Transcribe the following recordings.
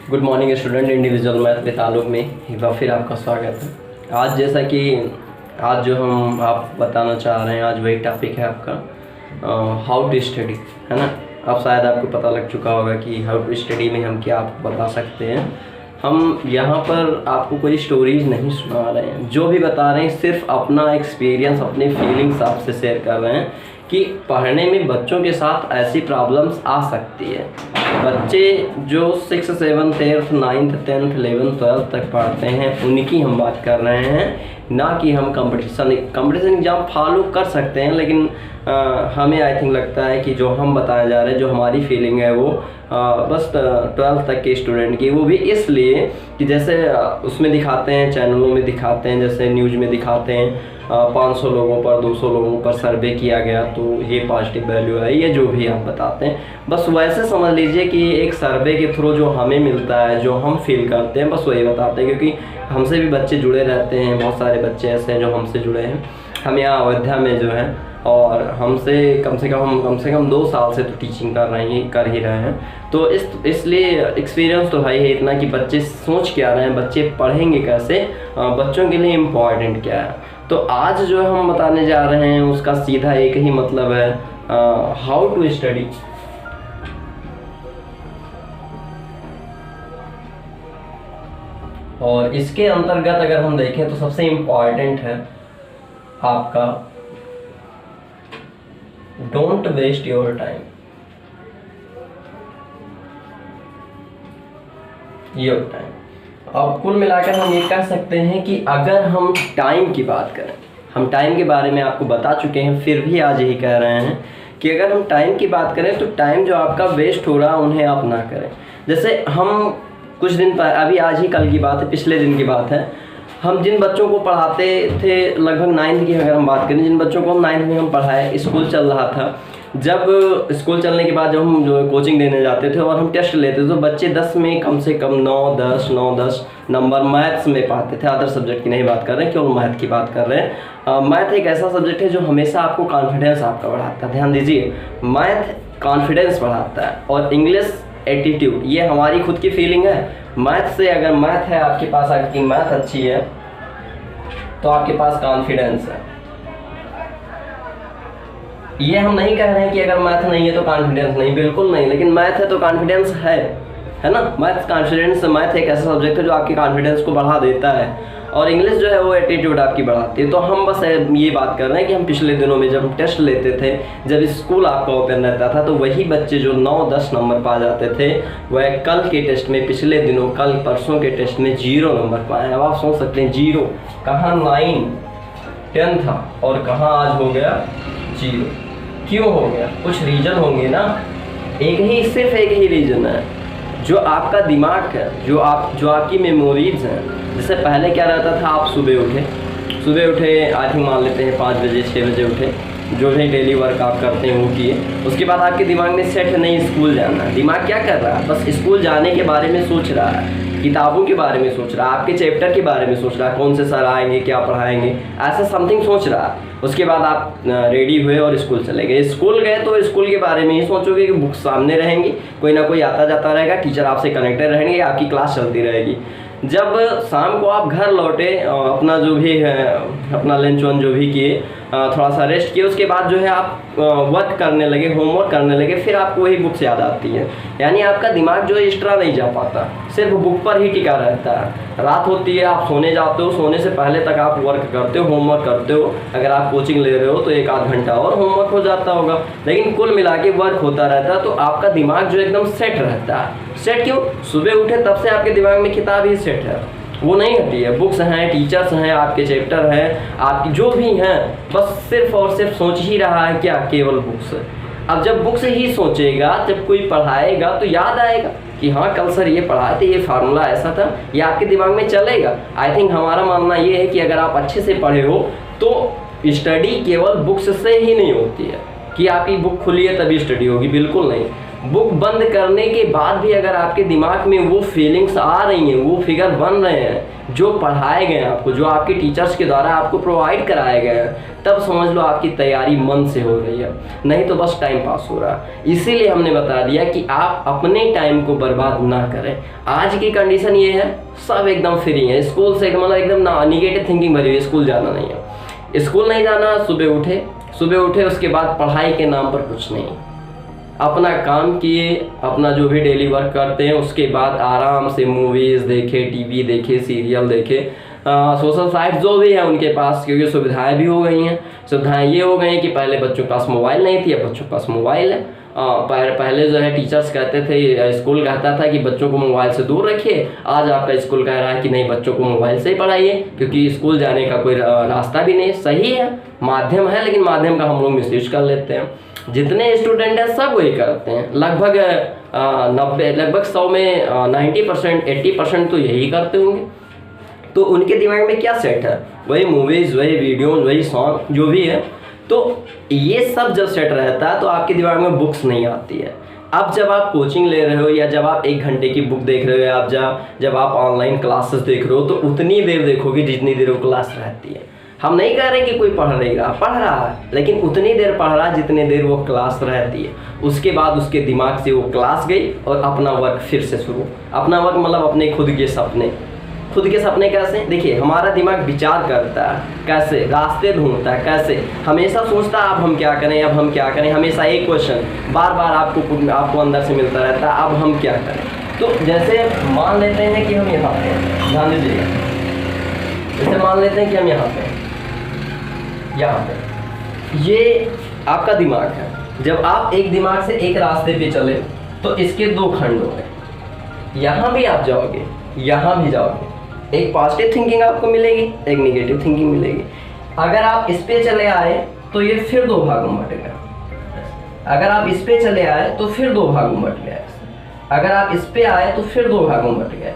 Good morning student. Individual math के ताल्लुक में एक बार फिर आपका स्वागत है। आज जैसा कि आज जो हम आप बताना चाह रहे हैं, आज वही टॉपिक है आपका हाउ टू स्टडी, है ना। अब शायद आपको पता लग चुका होगा कि हाउ टू स्टडी में हम क्या आपको बता सकते हैं। हम यहाँ पर आपको कोई स्टोरीज नहीं सुना रहे हैं, जो भी बता रहे हैं सिर्फ अपना एक्सपीरियंस, अपने फीलिंग्स आपसे शेयर कर रहे हैं कि पढ़ने में बच्चों के साथ ऐसी प्रॉब्लम्स आ सकती है। बच्चे जो 6, 7, 8, 9, 10, 11, 12 तक पढ़ते हैं उनकी हम बात कर रहे हैं, ना कि हम कंपटीशन एग्ज़ाम फॉलो कर सकते हैं। लेकिन हमें आई थिंक लगता है कि जो हम बताने जा रहे हैं, जो हमारी फीलिंग है वो बस 12th तक के स्टूडेंट की, वो भी इसलिए कि जैसे उसमें दिखाते हैं, चैनलों में दिखाते हैं, जैसे न्यूज़ में दिखाते हैं 500 लोगों पर 200 लोगों पर सर्वे किया गया तो ये पॉजिटिव वैल्यू है, ये जो भी आप बताते हैं बस वैसे समझ लीजिए कि एक सर्वे के थ्रू जो हमें मिलता है, जो हम फील करते हैं, बस वही बताते हैं। क्योंकि हमसे भी बच्चे जुड़े रहते हैं, बहुत सारे बच्चे ऐसे हैं जो हमसे जुड़े हैं। हम यहाँ अयोध्या में जो है, और हमसे कम से कम 2 साल से तो टीचिंग कर ही रहे हैं। तो इसलिए एक्सपीरियंस तो है ही इतना कि बच्चे सोच क्या रहे हैं, बच्चे पढ़ेंगे कैसे, बच्चों के लिए इम्पॉर्टेंट क्या है। तो आज जो हम बताने जा रहे हैं उसका सीधा एक ही मतलब है, हाउ टू स्टडी। और इसके अंतर्गत अगर हम देखें तो सबसे इम्पॉर्टेंट है आपका डोंट वेस्ट योर टाइम। अब कुल मिलाकर हम ये कह सकते हैं कि अगर हम टाइम की बात करें, हम टाइम के बारे में आपको बता चुके हैं, फिर भी आज यही कह रहे हैं कि अगर हम टाइम की बात करें तो टाइम जो आपका वेस्ट हो रहा है उन्हें आप ना करें। जैसे हम कुछ दिन पर, अभी आज ही कल की बात है, पिछले दिन की बात है, हम जिन बच्चों को पढ़ाते थे लगभग 9th की अगर हम बात करें, जिन बच्चों को हम 9th में हम पढ़ाए, स्कूल चल रहा था, जब स्कूल चलने के बाद जब हम जो कोचिंग देने जाते थे और हम टेस्ट लेते थे तो बच्चे 10 में कम से कम 9-10 नंबर मैथ्स में पाते थे। अदर सब्जेक्ट की नहीं बात कर रहे हैं, केवल मैथ की बात कर रहे हैं। मैथ एक ऐसा सब्जेक्ट है जो हमेशा आपको कॉन्फिडेंस आपका बढ़ाता है। ध्यान दीजिए, मैथ कॉन्फिडेंस बढ़ाता है और इंग्लिश एटीट्यूड, ये हमारी खुद की फीलिंग है। मैथ से, अगर मैथ है आपके पास, आपकी मैथ अच्छी है तो आपके पास कॉन्फिडेंस है। ये हम नहीं कह रहे हैं कि अगर मैथ नहीं है तो कॉन्फिडेंस नहीं, बिल्कुल नहीं, लेकिन मैथ है तो कॉन्फिडेंस है ना। मैथ कॉन्फिडेंस, मैथ एक ऐसा सब्जेक्ट है जो आपकी कॉन्फिडेंस को बढ़ा देता है, और इंग्लिश जो है वो एटीट्यूड आपकी बढ़ाती है। तो हम बस ये बात कर रहे हैं कि हम पिछले दिनों में जब टेस्ट लेते थे, जब स्कूल आपका ओपन रहता था, तो वही बच्चे जो 9-10 नंबर पा जाते थे वह कल के टेस्ट में, पिछले दिनों कल परसों के टेस्ट में 0 नंबर पाए। अब आप सोच सकते हैं 0 कहाँ 9, 10 था और कहाँ आज हो गया 0। क्यों हो गया? कुछ रीज़न होंगे ना। सिर्फ एक ही रीज़न है, जो आपका दिमाग है, जो आपकी मेमोरीज हैं। जैसे पहले क्या रहता था, आप सुबह उठे आई थिंक मान लेते हैं 5 बजे 6 बजे उठे, जो भी डेली वर्क आप करते हैं वो किए, उसके बाद आपके दिमाग में सेट है नहीं स्कूल जाना है। दिमाग क्या कर रहा है? बस स्कूल जाने के बारे में सोच रहा है, किताबों के बारे में सोच रहा है, आपके चैप्टर के बारे में सोच रहा है, कौन से सर आएंगे, क्या पढ़ाएंगे, ऐसा समथिंग सोच रहा है। उसके बाद आप रेडी हुए और स्कूल चले गए। स्कूल गए तो स्कूल के बारे में ही सोचोगे कि बुक सामने रहेंगी, कोई ना कोई आता जाता रहेगा, टीचर आपसे कनेक्टेड रहेंगे, आपकी क्लास चलती रहेगी। जब शाम को आप घर लौटे, अपना जो भी है, अपना लंच वन जो भी किए, थोड़ा सा रेस्ट किए, उसके बाद जो है आप वर्क करने लगे, होमवर्क करने लगे, फिर आपको वही बुक्स याद आती है। यानी आपका दिमाग जो है एक्स्ट्रा नहीं जा पाता, सिर्फ बुक पर ही टिका रहता है। रात होती है, आप सोने जाते हो, सोने से पहले तक आप वर्क करते हो, होमवर्क करते हो। अगर आप कोचिंग ले रहे हो तो 1-8 घंटा और होमवर्क हो जाता होगा, लेकिन कुल मिला के वर्क होता रहता है। तो आपका दिमाग जो एकदम सेट रहता है। सेट क्यों? सुबह उठे तब से आपके दिमाग में किताब ही सेट है, वो नहीं हटी है। बुक्स हैं, टीचर्स हैं, आपके चैप्टर हैं, आपकी जो भी हैं, बस सिर्फ और सिर्फ सोच ही रहा है क्या? केवल बुक्स। अब जब बुक्स ही सोचेगा, जब कोई पढ़ाएगा तो याद आएगा कि हाँ कल सर ये पढ़ाए थे, ये फार्मूला ऐसा था, ये आपके दिमाग में चलेगा। आई थिंक हमारा मानना ये है कि अगर आप अच्छे से पढ़े हो तो स्टडी केवल बुक्स से ही नहीं होती है कि आपकी बुक खुली है तभी स्टडी होगी, बिल्कुल नहीं। बुक बंद करने के बाद भी अगर आपके दिमाग में वो फीलिंग्स आ रही हैं, वो फिगर बन रहे हैं जो पढ़ाए गए हैं आपको, जो आपके टीचर्स के द्वारा आपको प्रोवाइड कराए गए हैं, तब समझ लो आपकी तैयारी मन से हो रही है, नहीं तो बस टाइम पास हो रहा है। इसीलिए हमने बता दिया कि आप अपने टाइम को बर्बाद ना करें। आज की कंडीशन ये है, सब एकदम फ्री है, स्कूल से मतलब एकदम निगेटिव थिंकिंग भरी हुई, स्कूल जाना नहीं है, स्कूल नहीं जाना, सुबह उठे उसके बाद पढ़ाई के नाम पर कुछ नहीं, अपना काम किए, अपना जो भी डेली वर्क करते हैं, उसके बाद आराम से मूवीज़ देखे, टीवी देखे, सीरियल देखे, सोशल साइट जो भी है उनके पास, क्योंकि सुविधाएं भी हो गई हैं। सुविधाएं ये हो गई हैं कि पहले बच्चों के पास मोबाइल नहीं थी, अब बच्चों के पास मोबाइल है। पहले जो है टीचर्स कहते थे, स्कूल कहता था कि बच्चों को मोबाइल से दूर रखिए, आज आपका स्कूल कह रहा है कि नहीं, बच्चों को मोबाइल से ही पढ़ाइए, क्योंकि स्कूल जाने का कोई रास्ता भी नहीं। सही है, माध्यम है, लेकिन माध्यम का हम लोग मिसयूज कर लेते हैं। जितने स्टूडेंट हैं सब वही करते हैं, लगभग 100 में 90% 80% तो यही करते होंगे। तो उनके दिमाग में क्या सेट है, वही मूवीज़, वही वीडियोज़, वही सॉन्ग जो भी है। तो ये सब जब सेट रहता है तो आपके दिमाग में बुक्स नहीं आती है। अब जब आप कोचिंग ले रहे हो या जब आप 1 घंटे की बुक देख रहे हो या जब आप ऑनलाइन क्लासेस देख रहे हो, तो उतनी देर देखोगे जितनी देर वो क्लास रहती है। हम नहीं कह रहे कि कोई पढ़ रहा है, लेकिन उतनी देर पढ़ रहा है जितनी देर वो क्लास रहती है। उसके बाद उसके दिमाग से वो क्लास गई और अपना वर्क फिर से शुरू। अपना वर्क मतलब अपने खुद के सपने कैसे? देखिए, हमारा दिमाग विचार करता है कैसे, रास्ते ढूंढता है कैसे, हमेशा सोचता है अब हम क्या करें, हमेशा एक क्वेश्चन बार बार आपको अंदर से मिलता रहता है, अब हम क्या करें। तो जैसे मान लेते हैं कि हम यहाँ पे, ध्यान दीजिएगा, जैसे मान लेते हैं कि हम यहाँ पे ये आपका दिमाग है। जब आप एक दिमाग से एक रास्ते पे चले तो इसके 2 खंड हो गए, यहाँ भी आप जाओगे, यहाँ भी जाओगे, एक पॉजिटिव थिंकिंग आपको मिलेगी, एक नेगेटिव थिंकिंग मिलेगी। अगर आप इस पे चले आए तो ये फिर 2 भागों में बट गया, अगर आप इस पे चले आए तो फिर 2 भागों में बट गया, अगर आप इस पे आए तो फिर 2 भागों में बट गया।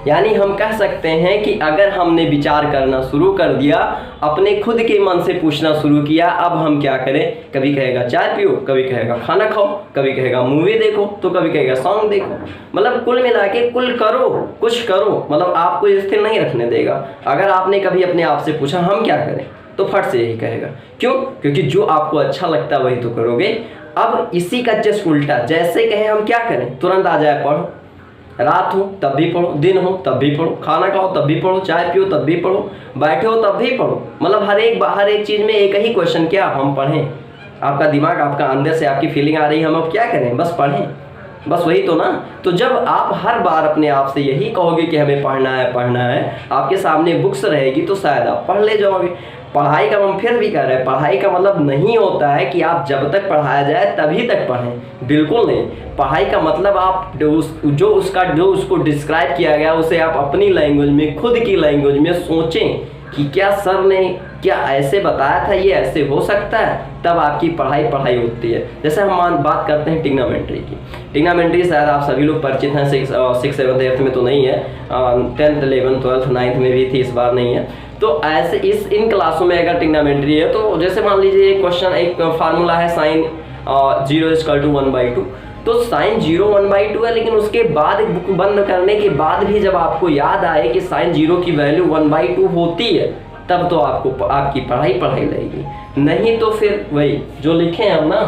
यानी हम कह सकते हैं कि अगर हमने विचार करना शुरू कर दिया, अपने खुद के मन से पूछना शुरू किया, अब हम क्या करें, कभी कहेगा चाय पियो, कभी कहेगा खाना खाओ, कभी कहेगा मूवी देखो, तो कभी कहेगा सॉन्ग देखो। मतलब कुल मिला के कुछ करो, मतलब आपको स्थिर नहीं रखने देगा। अगर आपने कभी अपने आप से पूछा हम क्या करें, तो फट से यही कहेगा। क्यों? क्योंकि जो आपको अच्छा लगता है वही तो करोगे। अब इसी का जस्ट उल्टा, जैसे कहें हम क्या करें, तुरंत आ जाए पढ़ो, रात हो तब भी पढ़ो, दिन हो तब भी पढ़ो, खाना खाओ तब भी पढ़ो, चाय पियो तब भी पढ़ो, बैठे हो तब भी पढ़ो। मतलब हर एक चीज़ में एक ही क्वेश्चन, क्या हम पढ़ें। आपका दिमाग, आपका अंदर से आपकी फीलिंग आ रही है हम अब क्या करें, बस पढ़ें, बस वही तो ना। तो जब आप हर बार अपने आप से यही कहोगे कि हमें पढ़ना है, आपके सामने बुक्स रहेगी तो शायद आप पढ़ ले जाओगे। पढ़ाई का हम फिर भी कह रहे हैं, पढ़ाई का मतलब नहीं होता है कि आप जब तक पढ़ाया जाए तभी तक पढ़ें, बिल्कुल नहीं। पढ़ाई का मतलब आप जो उसको डिस्क्राइब किया गया उसे आप अपनी लैंग्वेज में, खुद की लैंग्वेज में सोचें कि क्या सर ने क्या ऐसे बताया था, ये ऐसे हो सकता है, तब आपकी पढ़ाई होती है। जैसे हम बात करते हैं टिग्नोमेट्री की। टिग्नोमेट्री शायद आप सभी लोग परिचित हैं, 6, 7, 8 में तो नहीं है, 10th, 11th, 12th, 9th में भी थी, इस बार नहीं है। तो ऐसे इन क्लासों में अगर टिग्नोमेट्री है तो जैसे मान लीजिए एक फार्मूला है sin 0 = 1/2। तो sin 0 1/2 है, लेकिन उसके बाद बुक बंद करने के बाद भी जब आपको याद आए कि sin 0 की वैल्यू 1/2 होती है, तब तो आपकी पढ़ाई लगेगी। नहीं तो फिर वही जो लिखे हम ना,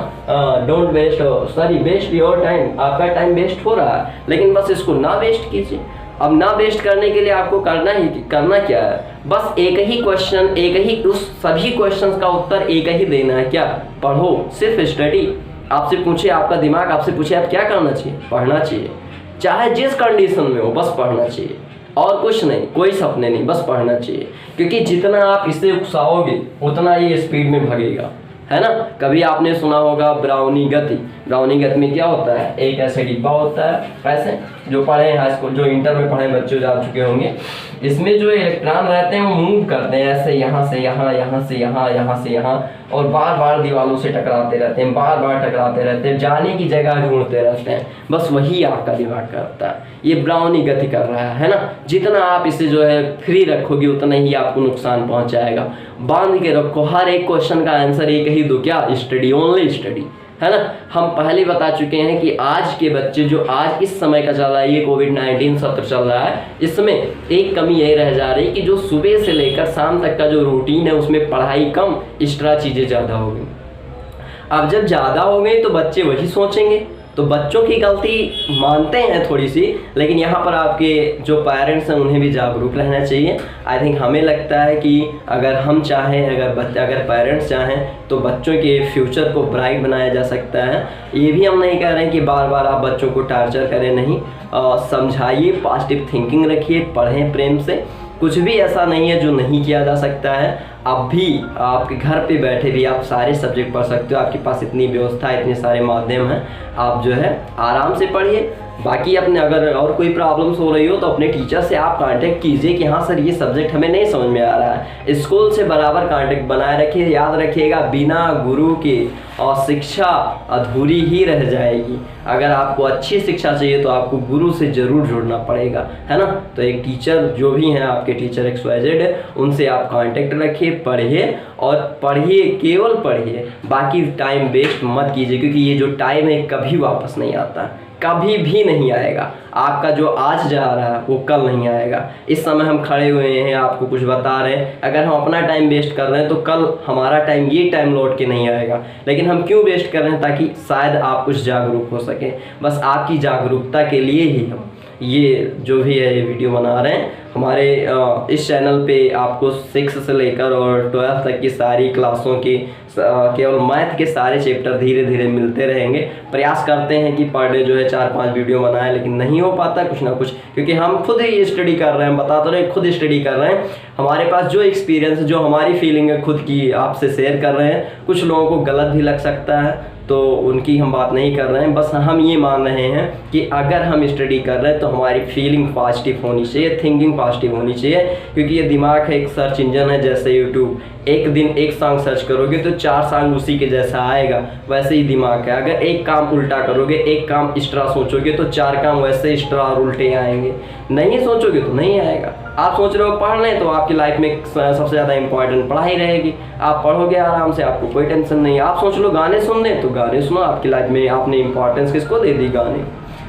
वेस्ट योर टाइम, आपका टाइम वेस्ट हो रहा है, लेकिन बस इसको ना वेस्ट कीजिए। अब ना वेस्ट करने के लिए आपको करना क्या है, बस एक ही क्वेश्चन, उस सभी क्वेश्चंस का उत्तर एक ही देना है। क्या? पढ़ो, सिर्फ स्टडी। आपसे पूछे, आपका दिमाग आपसे पूछे आप क्या करना चाहिए, पढ़ना चाहिए, चाहे जिस कंडीशन में हो, बस पढ़ना चाहिए और कुछ नहीं, कोई सपने नहीं, बस पढ़ना चाहिए। क्योंकि जितना आप इसे उकसाओगे उतना ये स्पीड में भागेगा, है ना। कभी आपने सुना होगा ब्राउनी गति में क्या होता है, एक ऐसे डिब्बा होता है, ऐसे जो पढ़े हैं हाई स्कूल, जो इंटर में पढ़े बच्चे जा चुके होंगे, इसमें जो इलेक्ट्रॉन रहते हैं वो मूव करते हैं ऐसे, यहाँ से यहाँ, यहाँ से यहाँ, यहाँ से यहाँ, और बार बार दीवारों से टकराते रहते हैं, बार बार टकराते रहते हैं, जाने की जगह ढूंढते रहते हैं। बस वही आपका दिमाग करता है, ये ब्राउनी गति कर रहा है ना। जितना आप इसे जो है फ्री रखोगे उतना ही आपको नुकसान पहुंचाएगा। बांध के रखो, हर एक क्वेश्चन का आंसर एक ही दो, क्या? Study, only study. है ना। हम पहले बता चुके हैं कि आज के बच्चे जो आज इस समय का चल रहा है, ये कोविड-19 सत्र चल रहा है, इसमें एक कमी यही रह जा रही है कि जो सुबह से लेकर शाम तक का जो रूटीन है उसमें पढ़ाई कम, एक्स्ट्रा चीज़ें ज़्यादा हो गई। अब जब ज़्यादा हो गई तो बच्चे वही सोचेंगे, तो बच्चों की गलती मानते हैं थोड़ी सी, लेकिन यहाँ पर आपके जो पेरेंट्स हैं उन्हें भी जागरूक रहना चाहिए। आई थिंक हमें लगता है कि अगर हम चाहें, अगर पेरेंट्स चाहें तो बच्चों के फ्यूचर को ब्राइट बनाया जा सकता है। ये भी हम नहीं कह रहे हैं कि बार बार आप बच्चों को टार्चर करें, नहीं, समझाइए, पॉजिटिव थिंकिंग रखिए, पढ़ें प्रेम से। कुछ भी ऐसा नहीं है जो नहीं किया जा सकता है। अब भी आपके घर पे बैठे भी आप सारे सब्जेक्ट पढ़ सकते हो, आपके पास इतनी व्यवस्था, इतने सारे माध्यम हैं, आप जो है आराम से पढ़िए। बाकी अपने अगर और कोई प्रॉब्लम्स हो रही हो तो अपने टीचर से आप कांटेक्ट कीजिए कि हाँ सर ये सब्जेक्ट हमें नहीं समझ में आ रहा है। स्कूल से बराबर कांटेक्ट बनाए रखिए। याद रखिएगा, बिना गुरु के और शिक्षा अधूरी ही रह जाएगी। अगर आपको अच्छी शिक्षा चाहिए तो आपको गुरु से ज़रूर जुड़ना पड़ेगा, है ना। तो एक टीचर जो भी हैं आपके टीचर XYZ, उनसे आप कांटेक्ट रखिए, पढ़िए और पढ़िए, केवल पढ़िए, बाकी टाइम वेस्ट मत कीजिए, क्योंकि ये जो टाइम है कभी वापस नहीं आता, कभी भी नहीं आएगा। आपका जो आज जा रहा है वो कल नहीं आएगा। इस समय हम खड़े हुए हैं, आपको कुछ बता रहे हैं, अगर हम अपना टाइम वेस्ट कर रहे हैं तो कल हमारा टाइम, ये टाइम लौट के नहीं आएगा। लेकिन हम क्यों वेस्ट कर रहे हैं? ताकि शायद आप कुछ जागरूक हो सके। बस आपकी जागरूकता के लिए ही हम ये जो भी है ये वीडियो बना रहे हैं। हमारे इस चैनल पे आपको 6 से लेकर और 12 तक की सारी क्लासों की केवल मैथ के सारे चैप्टर धीरे धीरे मिलते रहेंगे। प्रयास करते हैं कि पर डे जो है 4-5 वीडियो बनाएं, लेकिन नहीं हो पाता कुछ ना कुछ, क्योंकि हम खुद ही स्टडी कर रहे हैं, बता तो रहे, खुद स्टडी कर रहे हैं। हमारे पास जो एक्सपीरियंस, जो हमारी फीलिंग है खुद की, आपसे शेयर कर रहे हैं। कुछ लोगों को गलत भी लग सकता है तो उनकी हम बात नहीं कर रहे हैं, बस हम ये मान रहे हैं कि अगर हम स्टडी कर रहे हैं तो हमारी फीलिंग पॉजिटिव होनी चाहिए, थिंकिंग पॉजिटिव होनी चाहिए। क्योंकि ये दिमाग है, एक सर्च इंजन है जैसे यूट्यूब। एक दिन एक सॉन्ग सर्च करोगे तो 4 सॉन्ग उसी के जैसा आएगा, वैसे ही दिमाग है। अगर एक काम उल्टा करोगे, एक काम एक्स्ट्रा सोचोगे तो 4 काम वैसे एक्स्ट्रा और उल्टे आएंगे। नहीं सोचोगे तो नहीं आएगा। आप सोच रहे हो पढ़ लें तो आपकी लाइफ में सबसे ज़्यादा इंपॉर्टेंट पढ़ाई रहेगी। आप पढ़ोगे आराम से, आपको कोई टेंशन नहीं। आप सोच लो गाने सुनने तो गाने सुनो, आपकी लाइफ में आपने इंपॉर्टेंस किसको दे दी? गाने,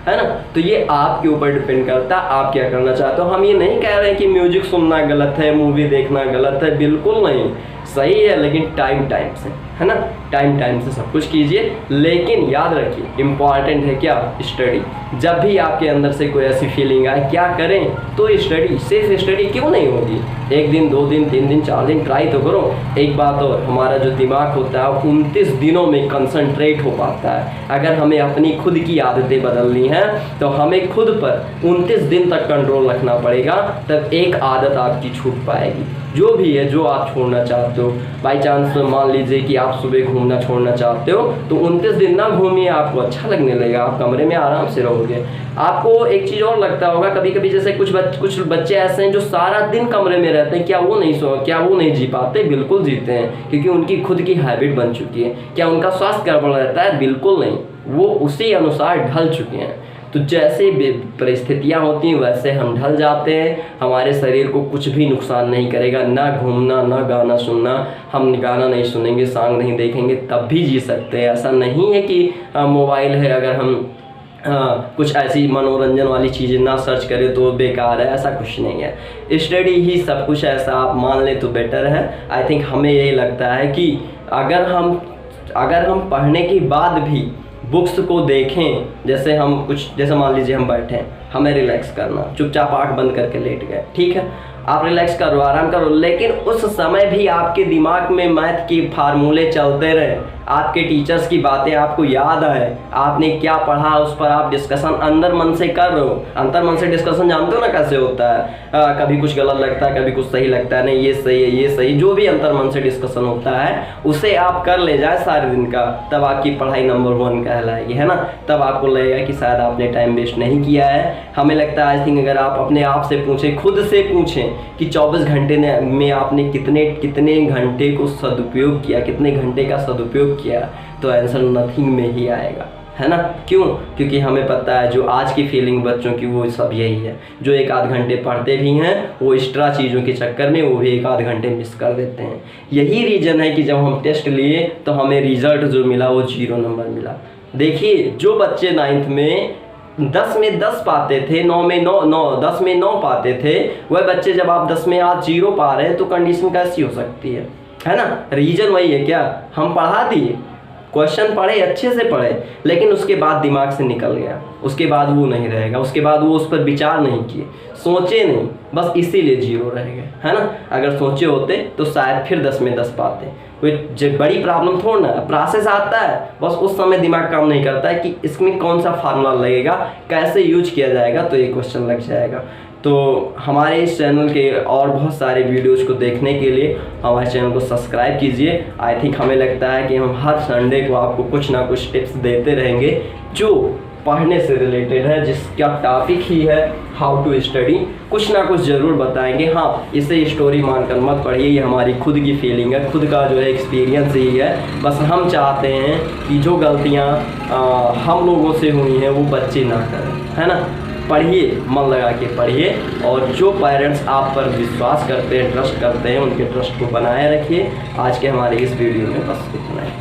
है ना। तो ये आपके ऊपर डिपेंड करता है आप क्या करना चाहते हो। हम ये नहीं कह रहे हैं कि म्यूजिक सुनना गलत है, मूवी देखना गलत है, बिल्कुल नहीं, सही है, लेकिन टाइम से, है ना। टाइम से सब कुछ कीजिए, लेकिन याद रखिए इम्पॉर्टेंट है क्या? स्टडी। जब भी आपके अंदर से कोई ऐसी फीलिंग आए, क्या करें? तो स्टडी। सिर्फ स्टडी क्यों नहीं होगी? 1 दिन, 2 दिन, 3 दिन, 4 दिन ट्राई तो करो। एक बात और, हमारा जो दिमाग होता है 29 दिनों में कंसंट्रेट हो पाता है। अगर हमें अपनी खुद की आदतें बदलनी है तो हमें खुद पर 29 दिन तक कंट्रोल रखना पड़ेगा, तब एक आदत आपकी छूट पाएगी। जो भी है, जो आप छोड़ना चाहते हो। बाई चांस मान लीजिए कि आप सुबह घूमना छोड़ना चाहते हो तो 29 दिन ना घूमिए, आपको अच्छा लगने लगेगा, आप कमरे में आराम से रहोगे। आपको एक चीज़ और लगता होगा, कभी कभी जैसे कुछ बच्चे ऐसे हैं जो सारा दिन कमरे में रहते हैं, क्या वो नहीं जी पाते? बिल्कुल जीते हैं, क्योंकि उनकी खुद की हैबिट बन चुकी है। क्या उनका स्वास्थ्य गड़बड़ रहता है? बिल्कुल नहीं, वो उसी अनुसार ढल चुके हैं। तो जैसे परिस्थितियाँ होती हैं वैसे हम ढल जाते हैं। हमारे शरीर को कुछ भी नुकसान नहीं करेगा, ना घूमना, ना गाना सुनना। हम गाना नहीं सुनेंगे, सॉन्ग नहीं देखेंगे, तब भी जी सकते हैं। ऐसा नहीं है कि मोबाइल है, अगर हम कुछ ऐसी मनोरंजन वाली चीज़ें ना सर्च करें तो बेकार है, ऐसा कुछ नहीं है। स्टडी ही सब कुछ, ऐसा आप मान लें तो बेटर है। आई थिंक हमें यही लगता है कि अगर हम पढ़ने के बाद भी बुक्स को देखें, जैसे मान लीजिए हम बैठे हैं, हमें रिलैक्स करना, चुपचाप आँख बंद करके लेट गए, ठीक है, आप रिलैक्स करो, आराम करो, लेकिन उस समय भी आपके दिमाग में मैथ के फार्मूले चलते रहे, आपके टीचर्स की बातें आपको याद आए, आपने क्या पढ़ा उस पर आप डिस्कशन अंदर मन से कर रहे हो। अंतर मन से डिस्कशन जानते हो ना कैसे होता है? कभी कुछ गलत लगता है, कभी कुछ सही लगता है, नहीं ये सही है, ये सही, जो भी अंतर मन से डिस्कशन होता है उसे आप कर ले जाए सारे दिन का, तब आपकी पढ़ाई नंबर 1 कहलाएगी, है ना। तब आपको लगेगा कि शायद आपने टाइम वेस्ट नहीं किया है। हमें लगता है आई थिंक अगर आप अपने आप से पूछें, खुद से पूछें कि 24 घंटे में आपने कितने घंटे को सदुपयोग किया, कितने घंटे का सदुपयोग किया, तो आंसर नथिंग में ही आएगा, है ना। क्यों? क्योंकि हमें पता है जो आज की फीलिंग बच्चों की वो सब यही है, जो 1 आध घंटे पढ़ते भी हैं वो एक्स्ट्रा चीज़ों के चक्कर में वो भी 1 आध घंटे मिस कर देते हैं। यही रीज़न है कि जब हम टेस्ट लिए तो हमें रिज़ल्ट जो मिला वो 0 नंबर मिला। देखिए जो बच्चे 9th में 10 में 10 पाते थे, 9 में 10 में 9 पाते थे, वह बच्चे जब आप 10 में आज 0 पा रहे हैं तो कंडीशन कैसी हो सकती है ना। रीज़न वही है, क्या हम पढ़ा दिए, क्वेश्चन पढ़े, अच्छे से पढ़े, लेकिन उसके बाद दिमाग से निकल गया, उसके बाद वो नहीं रहेगा, उसके बाद वो उस पर विचार नहीं किए, सोचे नहीं, बस इसीलिए 0 रह गए, है ना। अगर सोचे होते तो शायद फिर 10 में 10 पाते। कोई बड़ी प्रॉब्लम थोड़ा ना, प्रोसेस आता है, बस उस समय दिमाग काम नहीं करता है कि इसमें कौन सा फार्मूला लगेगा, कैसे यूज किया जाएगा, तो ये क्वेश्चन लग जाएगा। तो हमारे इस चैनल के और बहुत सारे वीडियोज़ को देखने के लिए हमारे चैनल को सब्सक्राइब कीजिए। आई थिंक हमें लगता है कि हम हर संडे को आपको कुछ ना कुछ टिप्स देते रहेंगे जो पढ़ने से रिलेटेड है, जिसका टॉपिक ही है हाउ टू स्टडी, कुछ ना कुछ ज़रूर बताएंगे। हाँ, इसे स्टोरी मानकर मत पढ़िए, ये हमारी खुद की फीलिंग है, खुद का जो है एक्सपीरियंस ही है। बस हम चाहते हैं कि जो गलतियाँ हम लोगों से हुई हैं वो बच्चे ना करें, है ना। पढ़िए, मन लगा के पढ़िए, और जो पेरेंट्स आप पर विश्वास करते हैं, ट्रस्ट करते हैं, उनके ट्रस्ट को बनाए रखिए। आज के हमारे इस वीडियो में बस इतना है।